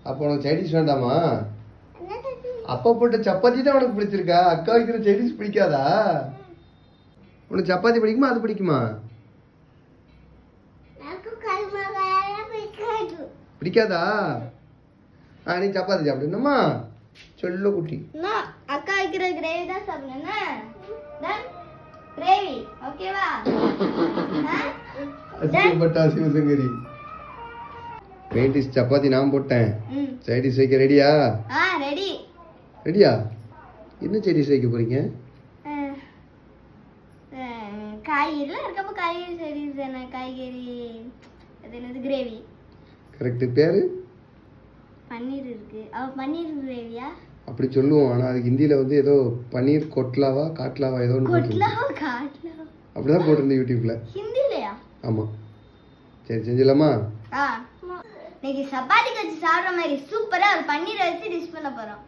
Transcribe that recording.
அப்போ உனக்கு சைடிஷ் வேண்டாமா? அப்பா போட்ட சப்பாத்தி தான் உனக்கு பிடிச்சிருக்கா? அக்கா வைக்கிற சைடிஷ் பிடிக்காதா? உனக்கு சப்பாத்தி பிடிக்குமா அது பிடிக்குமா? பிடிக்காதா? நீ சப்பாத்தி சாப்பிடுமா? சொல்ல குட்டி. அக்கா வைக்கிற கிரேவி தான் சாப்பிடணும். கிரேவி ஓகேவா? அசிங்கப்பட்டா சிவசங்கரி. மெயின் டிஷ் சப்பாத்தி நான் போட்டேன். சைட் டிஷ் வைக்க ரெடியா? ரெடி. ரெடியா? என்ன சைட் டிஷ் வைக்க போறீங்க? காய்கறிலாம் இருக்கப்ப காய்கறி சைட் டிஷ் தானே. காய்கறி அது என்னது கிரேவி. கரெக்ட். பேரு? பன்னீர் இருக்கு. பன்னீர் கிரேவியா? அப்படி சொல்லுவோம். ஆனா அதுக்கு ஹிந்தியில வந்து ஏதோ பன்னீர் கொட்லாவா காட்லாவா ஏதோ ஒன்று அப்படிதான் போட்டிருந்தேன் யூடியூப்ல. ஹிந்திலயா? ஆமா. சரி செஞ்சிடலாமா? இன்னைக்கு சப்பாத்தி வச்சு சாப்பிட்ற மாதிரி சூப்பரா ஒரு பன்னீர் வச்சு டிஷ் பண்ண போறோம்.